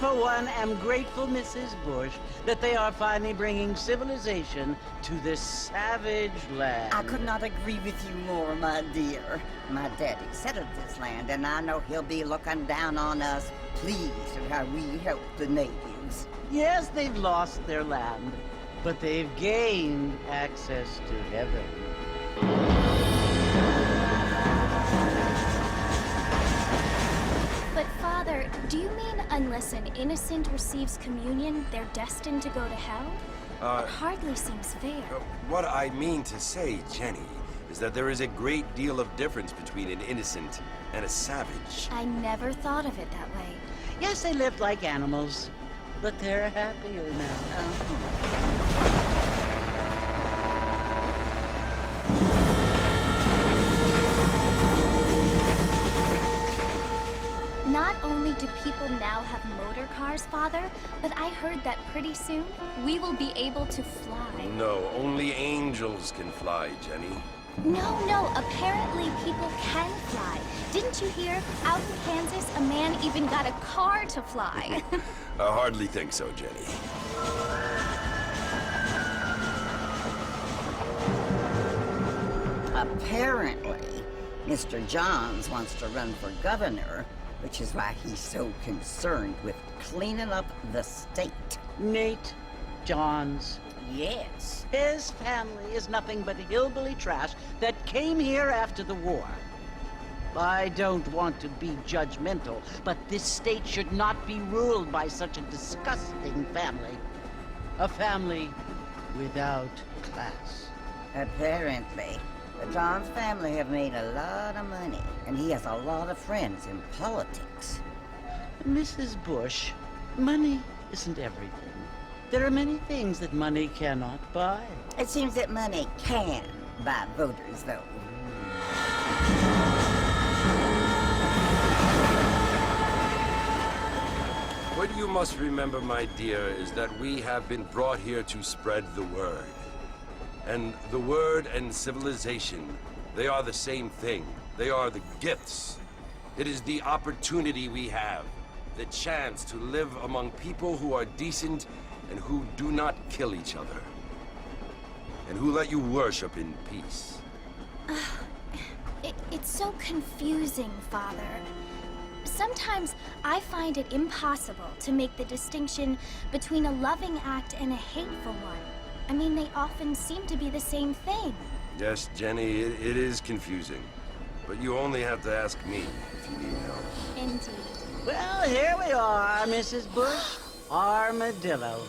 for one, am grateful, Mrs. Bush, that they are finally bringing civilization to this savage land. I could not agree with you more, my dear. My daddy settled this land, and I know he'll be looking down on us, pleased at how we help the natives. Yes, they've lost their land, but they've gained access to heaven. But, Father, do you mean unless an innocent receives communion, they're destined to go to hell? It hardly seems fair. What I mean to say, Jenny, is that there is a great deal of difference between an innocent and a savage. I never thought of it that way. Yes, they lived like animals, but they're happier now. Not only do people now have motor cars, Father, but I heard that pretty soon we will be able to fly. No, only angels can fly, Jenny. No, apparently people can fly. Didn't you hear? Out in Kansas, a man even got a car to fly. I hardly think so, Jenny. Apparently, Mr. Johns wants to run for governor, which is why he's so concerned with cleaning up the state. Nate Johns. Yes. His family is nothing but hillbilly trash that came here after the war. I don't want to be judgmental, but this state should not be ruled by such a disgusting family. A family without class. Apparently. The Johns family have made a lot of money, and he has a lot of friends in politics. Mrs. Bush, money isn't everything. There are many things that money cannot buy. It seems that money can buy voters, though. What you must remember, my dear, is that we have been brought here to spread the word. And the word and civilization, they are the same thing. They are the gifts. It is the opportunity we have, the chance to live among people who are decent and who do not kill each other, and who let you worship in peace. It's so confusing, Father. Sometimes I find it impossible to make the distinction between a loving act and a hateful one. I mean, they often seem to be the same thing. Yes, Jenny, it is confusing. But you only have to ask me if you need help. Indeed. Well, here we are, Mrs. Bush. Armadillo.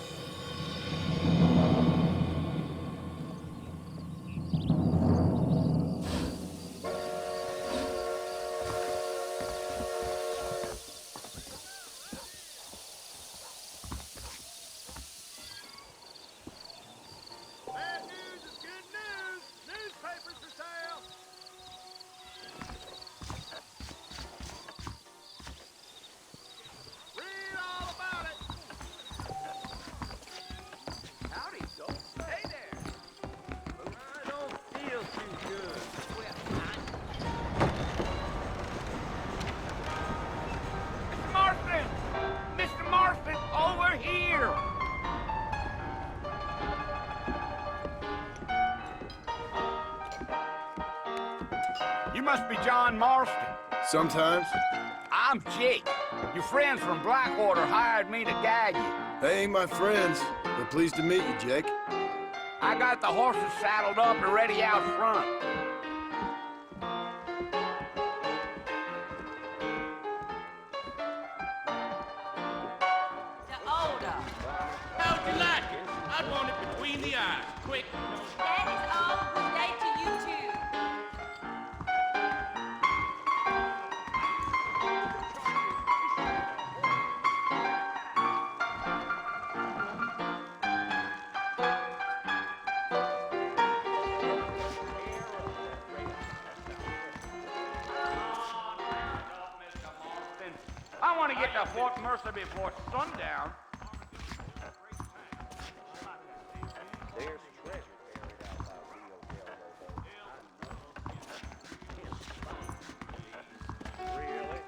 You must be John Marston. Sometimes. I'm Jake. Your friends from Blackwater hired me to guide you. They ain't my friends. They're pleased to meet you, Jake. I got the horses saddled up and ready out front. The older. How'd you like it? I'd want it between the eyes. Quick. That is all. Good day to you, too. I want to get to Fort Mercer before sundown. There's treasure buried out by Rio Yellow. Really?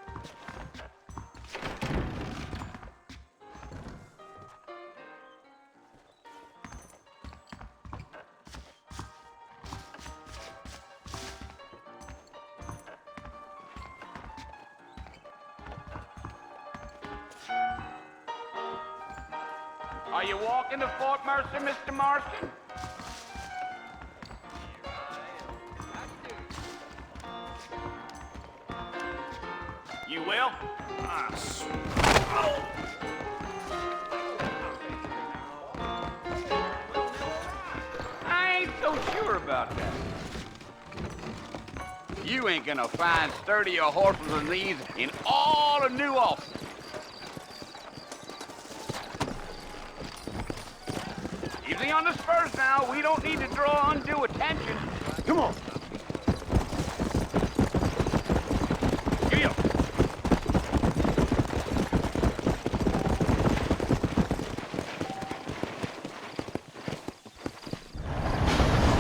Are you walking to Fort Mercer, Mr. Marston? You will? I ain't so sure about that. You ain't gonna find sturdier horses than these in all of New Ulster. Easy on the spurs now. We don't need to draw undue attention. Come on. Giddy up.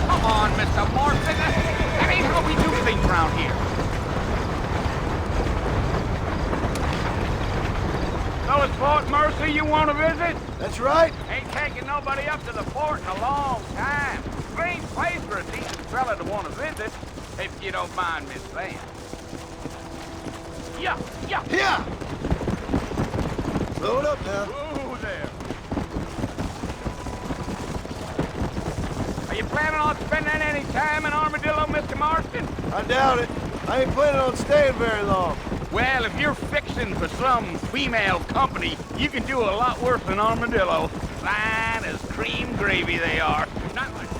Come on, Mr. Marston. That ain't how we do things around here. So it's Fort Mercer you want to visit? That's right. Ain't taking nobody up to the fort in a long time. Strange place for a decent fella to want to visit, if you don't mind me saying. Yeah. Here! Slow it up now. Ooh, there. Are you planning on spending any time in Armadillo, Mr. Marston? I doubt it. I ain't planning on staying very long. Well, if you're fixing for some female company, you can do a lot worse than Armadillo. Fine as cream gravy they are. Not like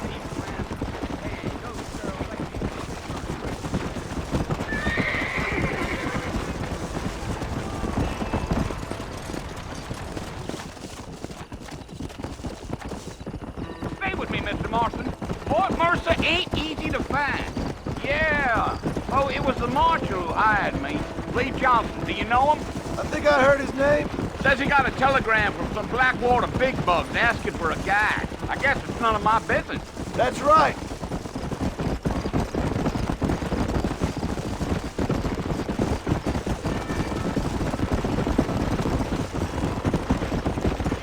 Stay with me, Mr. Marston. Fort Mercer ain't easy to find. Yeah. Oh, it was the marshal who hired me. Lee Johnson. Do you know him? I think I heard his name. Says he got a telegram from some Blackwater big bugs asking for a guide. I guess it's none of my business. That's right.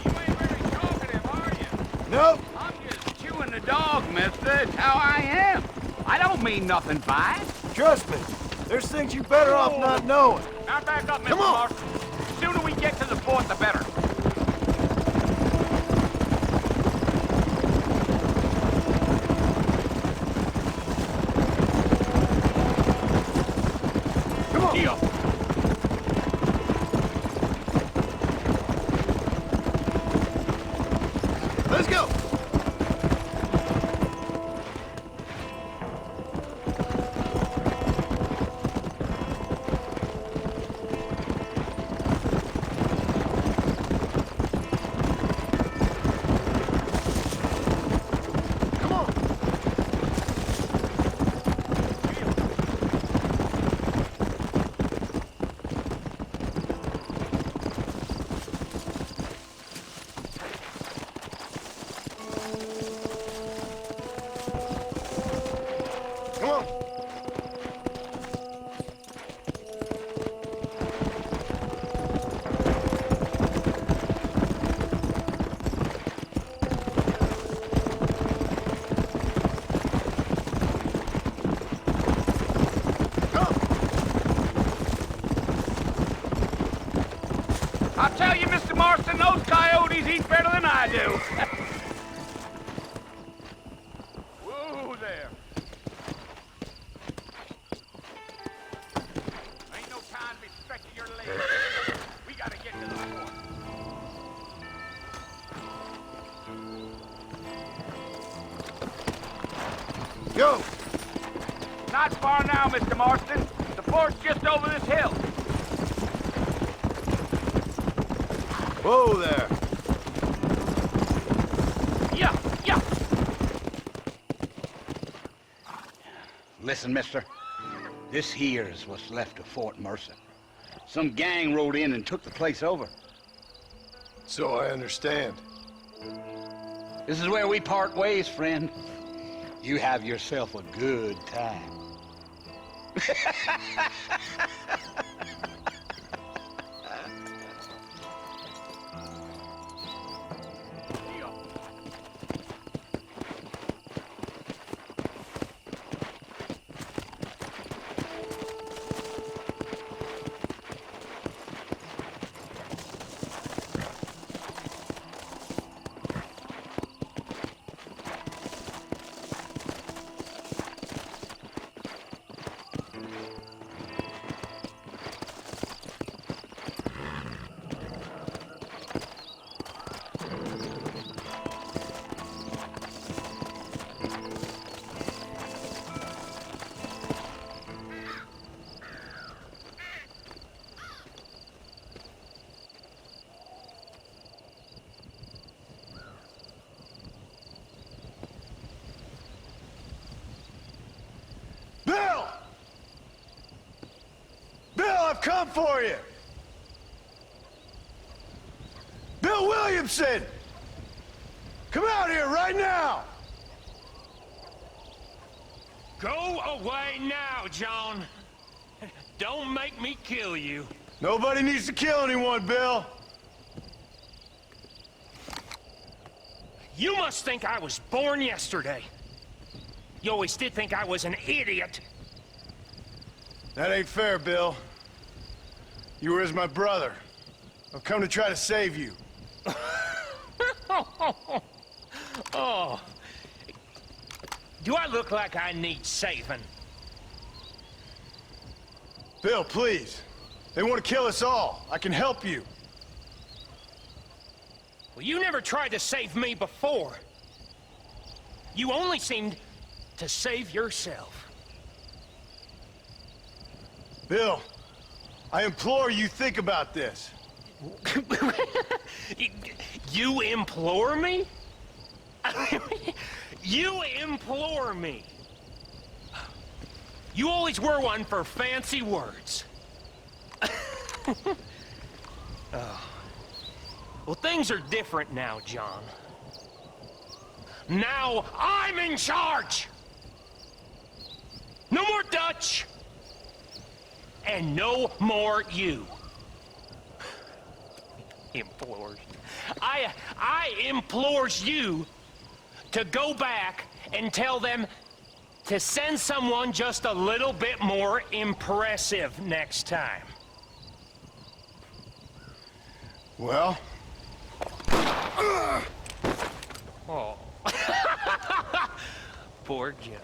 You ain't very talkative, are you? Nope. I'm just chewing the dog, mister. It's how I am. I don't mean nothing by it. Trust me. There's things you better off not knowing. Now back up, Mr. Come on. Marston. The sooner we get to the fort, the better. Come on. Deal. Let's go. Come on. Come on. I'll tell you, Mr. Marston, those coyotes eat better than I do. Whoa there. Ain't no time to be stretching your legs. We gotta get to the fort. Go. Not far now, Mr. Marston. The fort's just over this hill. Whoa there. Yeah. Listen, mister. This here's what's left of Fort Mercer. Some gang rode in and took the place over. So I understand. This is where we part ways, friend. You have yourself a good time. done for you? Bill Williamson! Come out here right now! Go away now, John. Don't make me kill you. Nobody needs to kill anyone, Bill. You must think I was born yesterday. You always did think I was an idiot. That ain't fair, Bill. You were as my brother. I've come to try to save you. Oh. Do I look like I need saving? Bill, please. They want to kill us all. I can help you. Well, you never tried to save me before. You only seemed to save yourself. Bill, I implore you think about this. You implore me? You implore me. You always were one for fancy words. Oh. Well, things are different now, John. Now I'm in charge! No more Dutch! And no more you. Implores. I implores you to go back and tell them to send someone just a little bit more impressive next time. Well? Oh. Poor John.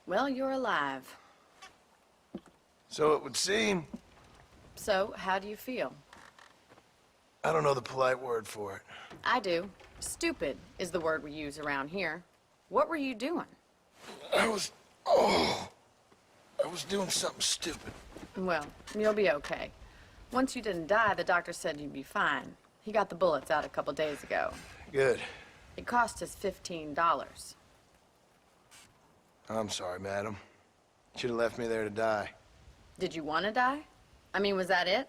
Well, you're alive. So it would seem. So, how do you feel? I don't know the polite word for it. I do. Stupid is the word we use around here. What were you doing? I was doing something stupid. Well, you'll be okay. Once you didn't die, the doctor said you'd be fine. He got the bullets out a couple days ago. Good. It cost us $15. I'm sorry, madam. Should have left me there to die. Did you want to die? I mean, was that it?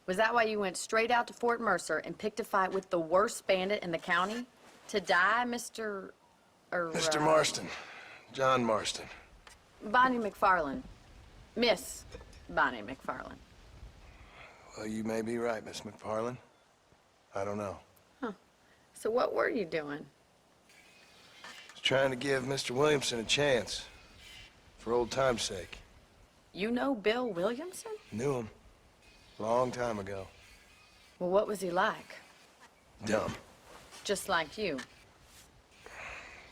Was that why you went straight out to Fort Mercer and picked a fight with the worst bandit in the county? To die, Mr. Mr. Marston. John Marston. Bonnie McFarland. Miss Bonnie McFarland. Well, you may be right, Miss McFarland. I don't know. Huh. So what were you doing? I was trying to give Mr. Williamson a chance. For old time's sake. You know Bill Williamson? Knew him. Long time ago. Well, what was he like? Dumb. Just like you.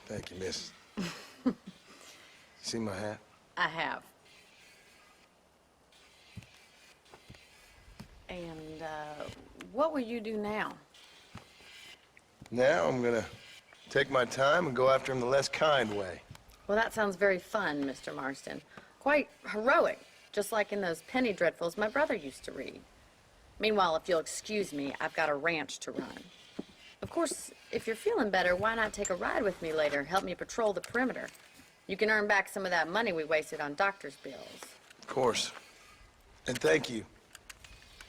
Thank you, miss. See my hat? I have. And, what will you do now? Now I'm gonna take my time and go after him the less kind way. Well, that sounds very fun, Mr. Marston. Quite heroic, just like in those penny dreadfuls my brother used to read. Meanwhile, if you'll excuse me, I've got a ranch to run. Of course, if you're feeling better, why not take a ride with me later? Help me patrol the perimeter. You can earn back some of that money we wasted on doctor's bills. Of course. And thank you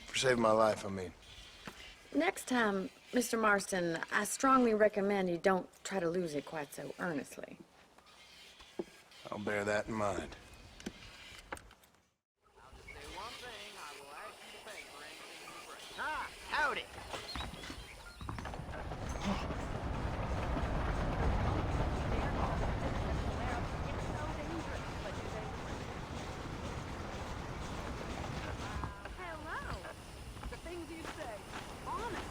for saving my life, I mean. Next time, Mr. Marston, I strongly recommend you don't try to lose it quite so earnestly. I'll bear that in mind. Howdy. Hello. The things you say. Honest.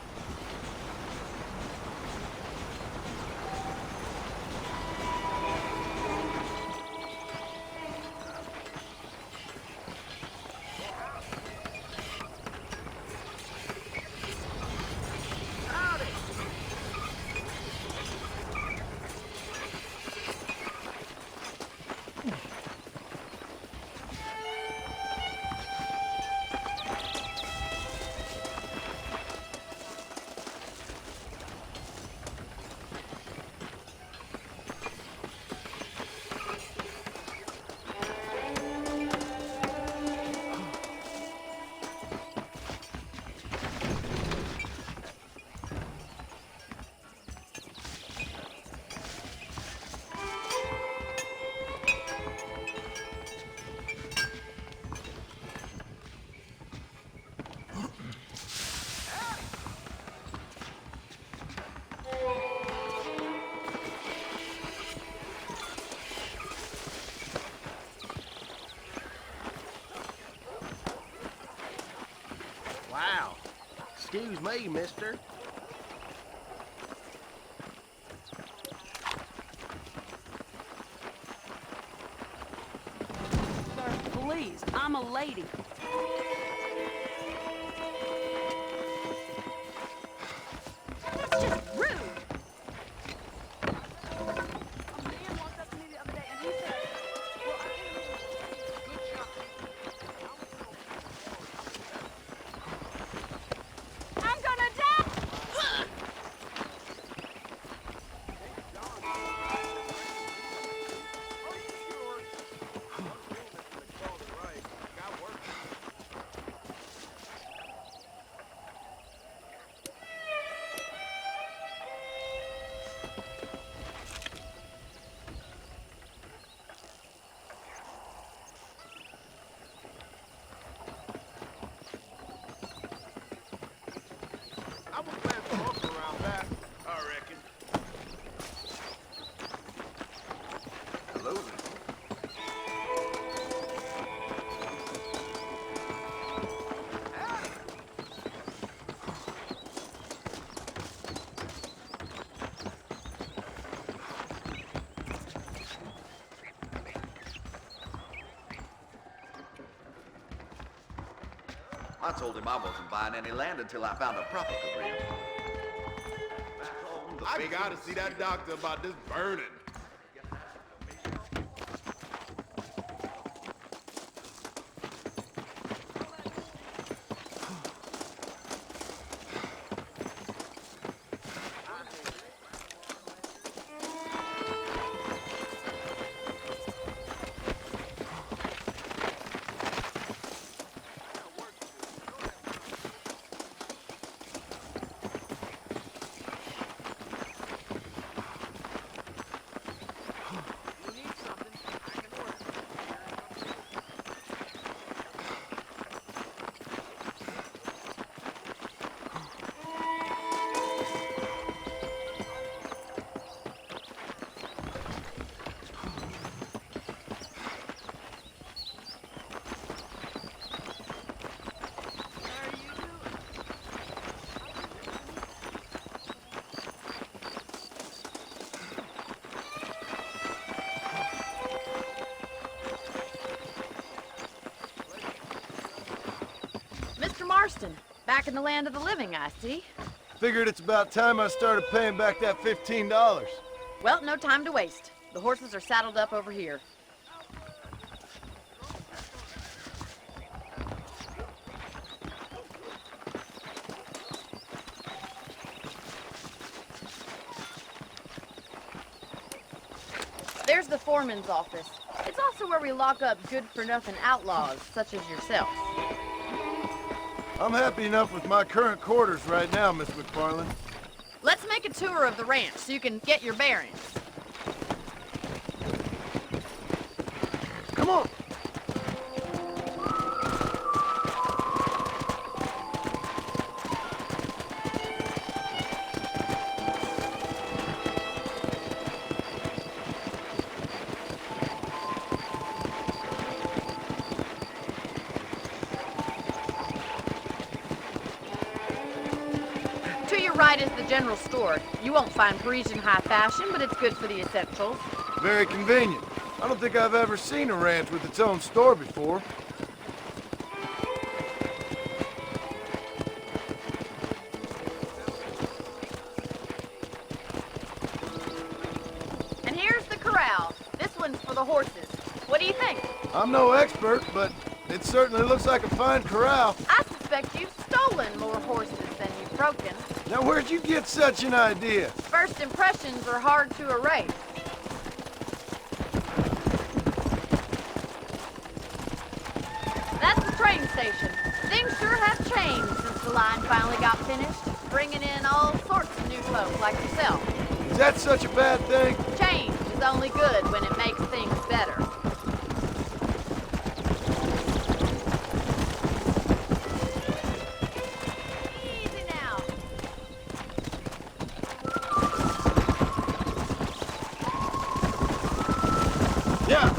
Wow. Excuse me, mister. Sir, please. I'm a lady. That's just rude. A man walked up to me the other day and he said, well, I can't good shot. I'm gonna die! I was glad to look around back, I reckon. Hello there. I told him I wasn't buying any land until I found a proper career. I gotta see that doctor about this burning. Mr. Marston, back in the land of the living, I see. Figured it's about time I started paying back that $15. Well, no time to waste. The horses are saddled up over here. There's the foreman's office. It's also where we lock up good-for-nothing outlaws, such as yourself. I'm happy enough with my current quarters right now, Miss McFarland. Let's make a tour of the ranch so you can get your bearings. Come on! right is the general store. You won't find Parisian high fashion, but it's good for the essentials. Very convenient. I don't think I've ever seen a ranch with its own store before. And here's the corral. This one's for the horses. What do you think? I'm no expert, but it certainly looks like a fine corral. I suspect you've stolen more horses than you've broken. Now, where'd you get such an idea? First impressions are hard to erase. That's the train station. Things sure have changed since the line finally got finished, bringing in all sorts of new folk like yourself. Is that such a bad thing? Change is only good when it makes things better. Easy now. Yeah.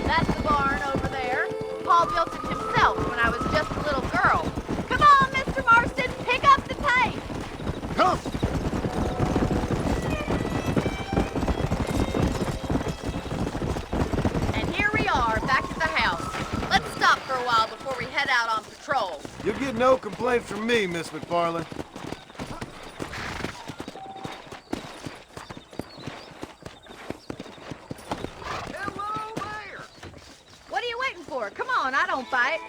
That's the barn over there. Paul built it himself when I was just a little girl. Come on, Mr. Marston, pick up the pace. Come. And here we are, back at the house. Let's stop for a while before we head out on patrol. You'll get no complaints from me, Miss McFarland. Hello there! What are you waiting for? Come on, I don't bite.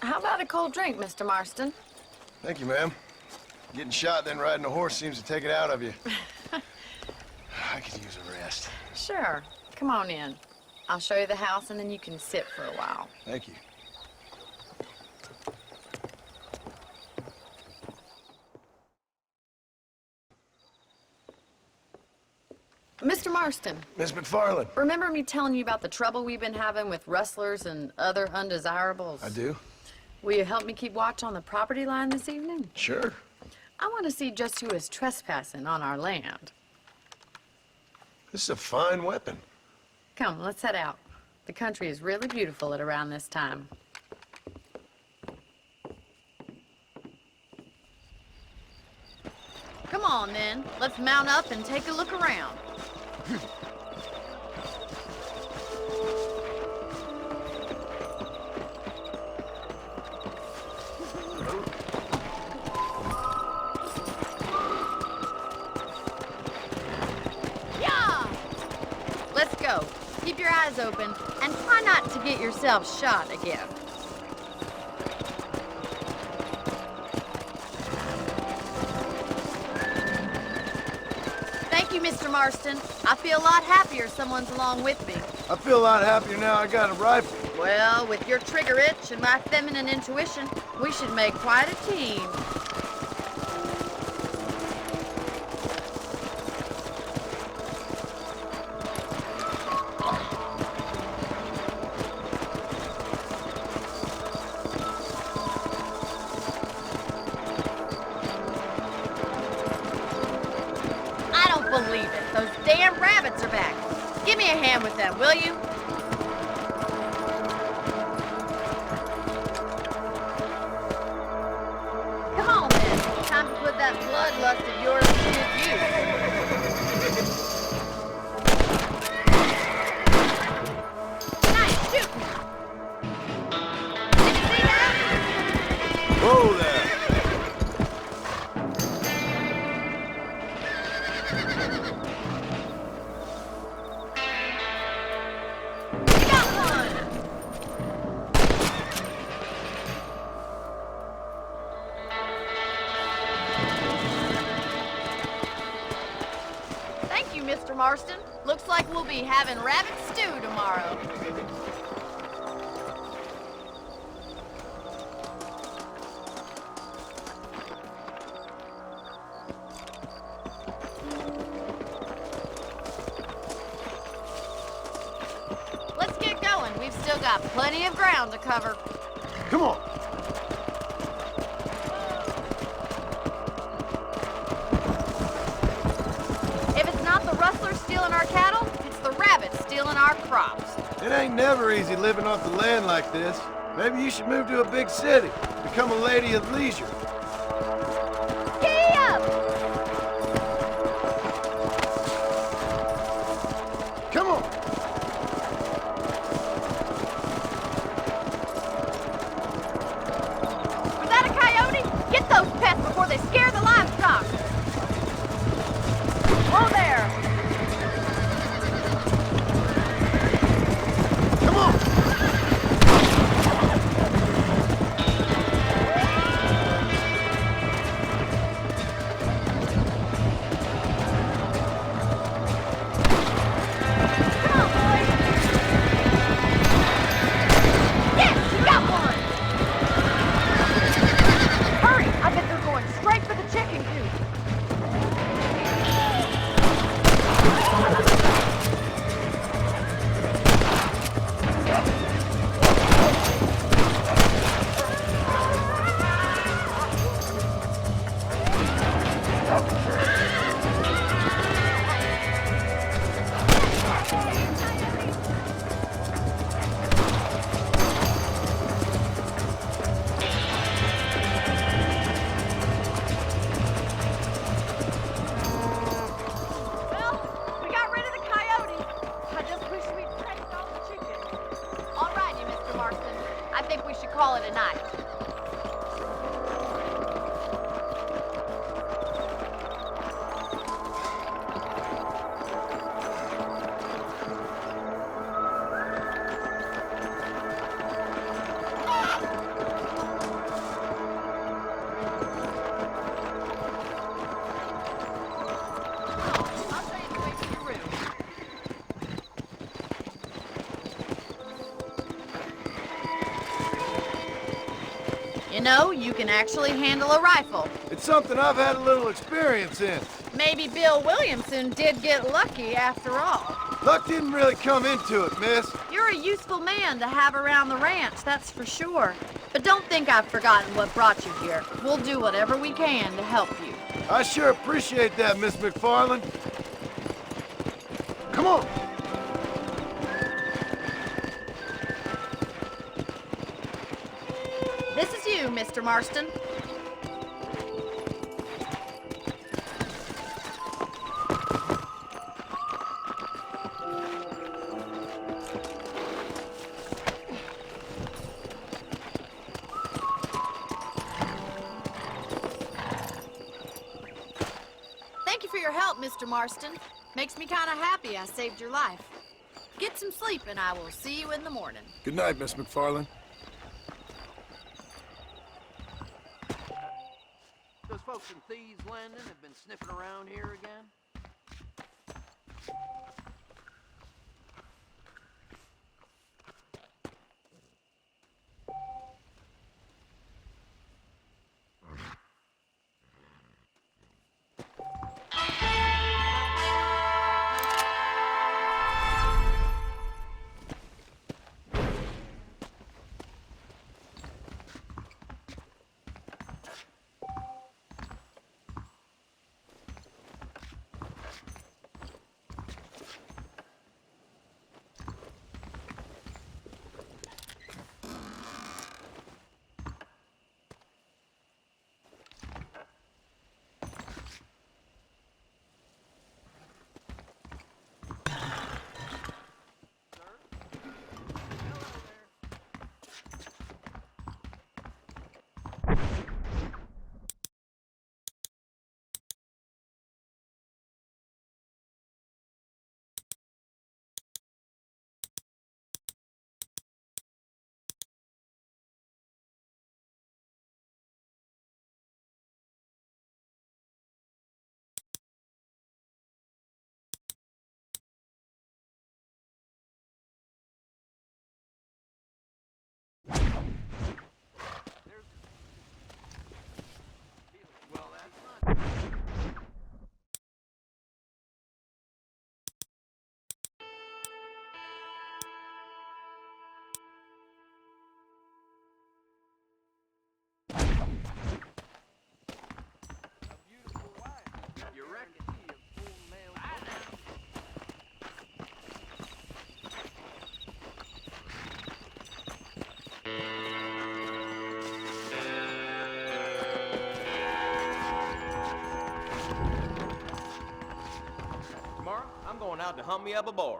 How about a cold drink, Mr. Marston? Thank you, ma'am. Getting shot, then riding a horse seems to take it out of you. I could use a rest. Sure. Come on in. I'll show you the house, and then you can sit for a while. Thank you. Mr. Marston, Miss McFarland. remember me telling you about the trouble we've been having with rustlers and other undesirables? I do. Will you help me keep watch on the property line this evening? Sure. I want to see just who is trespassing on our land. This is a fine weapon. Come, let's head out. The country is really beautiful at around this time. Come on, then. Let's mount up and take a look around. Yeah! Let's go. Keep your eyes open and try not to get yourself shot again. Thank you, Mr. Marston. I feel a lot happier someone's along with me. I feel a lot happier now I got a rifle. Well, with your trigger itch and my feminine intuition, we should make quite a team. I don't believe it. Those damn rabbits are back. Give me a hand with them, will you? Come on, then. Time to put that bloodlust of yours to good use. Nice shooting. Did you see that? Whoa there. You got one. Thank you, Mr. Marston. Looks like we'll be having rabbit stew tomorrow. Let's get going. We've still got plenty of ground to cover. Come on. stealing our crops. It ain't never easy living off the land like this. Maybe you should move to a big city. Become a lady of leisure. Giddy up! Come on! Was that a coyote? Get those pests before they scare the livestock! Whoa there! Come on! Come on, boys! Yes, you got one! Hurry! I bet they're going straight for the chicken coop. Well, we got rid of the coyote. I just wish we'd taken all the chicken. All righty, Mr. Marston. I think we should call it a night. I'll show you the way to your room. You know, you can actually handle a rifle. It's something I've had a little experience in. Maybe Bill Williamson did get lucky after all. Luck didn't really come into it, miss. You're a useful man to have around the ranch, that's for sure. But don't think I've forgotten what brought you here. We'll do whatever we can to help you. I sure appreciate that, Miss McFarland. Come on! This is you, Mr. Marston. Thank you for your help, Mr. Marston. Makes me kind of happy I saved your life. Get some sleep and I will see you in the morning. Good night, Miss McFarland. Those folks from Thieves Landing have been sniffing around here again? out to hunt me up a bar.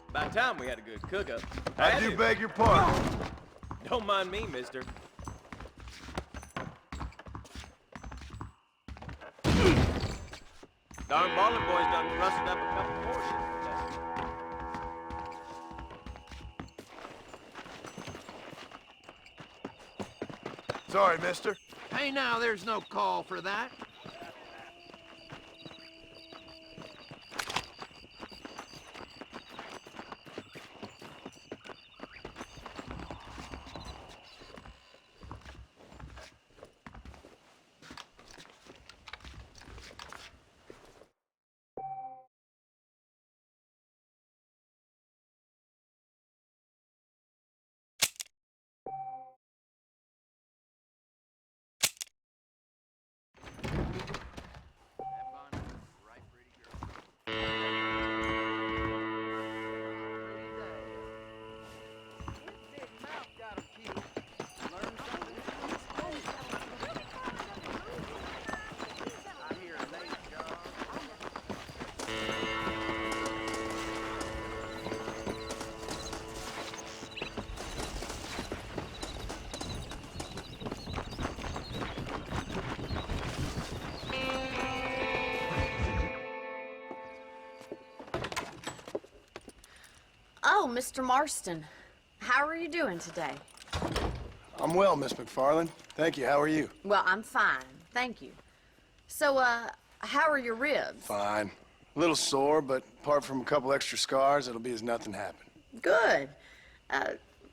About time we had a good cook-up. I do beg your pardon. Don't mind me, mister. Darn baller boys done rustled up a couple horses today. Sorry, mister. Hey, now, there's no call for that. Oh, Mr. Marston. How are you doing today? I'm well, Miss McFarland. Thank you. How are you? Well, I'm fine. Thank you. So, how are your ribs? Fine. A little sore, but apart from a couple extra scars, it'll be as nothing happened. Good.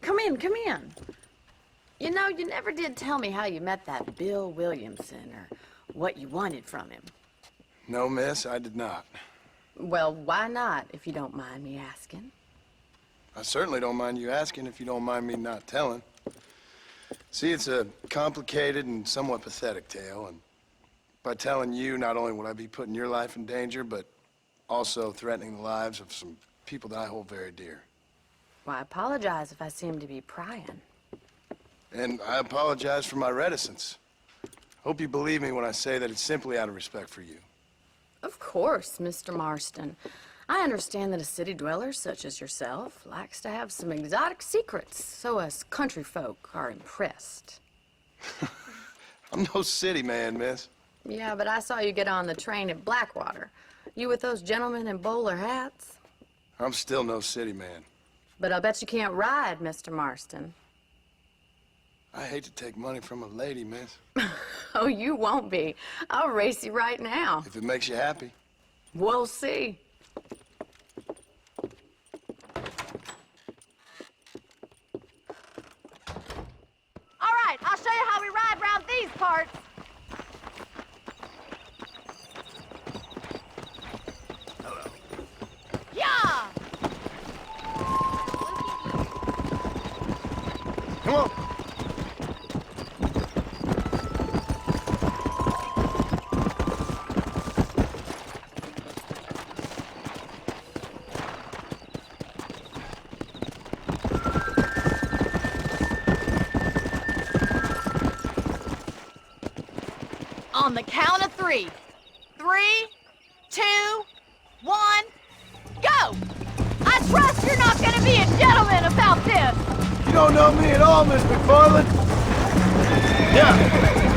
Come in, come in. You know, you never did tell me how you met that Bill Williamson or what you wanted from him. No, miss, I did not. Well, why not, if you don't mind me asking? I certainly don't mind you asking if you don't mind me not telling. See, it's a complicated and somewhat pathetic tale, and by telling you, not only would I be putting your life in danger, but also threatening the lives of some people that I hold very dear. Well, I apologize if I seem to be prying. And I apologize for my reticence. Hope you believe me when I say that it's simply out of respect for you. Of course, Mr. Marston. I understand that a city dweller such as yourself likes to have some exotic secrets, so us country folk are impressed. I'm no city man, miss. Yeah, but I saw you get on the train at Blackwater. You with those gentlemen in bowler hats? I'm still no city man. But I'll bet you can't ride, Mr. Marston. I hate to take money from a lady, miss. Oh, you won't be. I'll race you right now. If it makes you happy. We'll see. All right, I'll show you how we ride around these parts. Yeah! Come on. On the count of 3. 3, 2, 1, go! I trust you're not gonna be a gentleman about this! You don't know me at all, Miss McFarland. Yeah.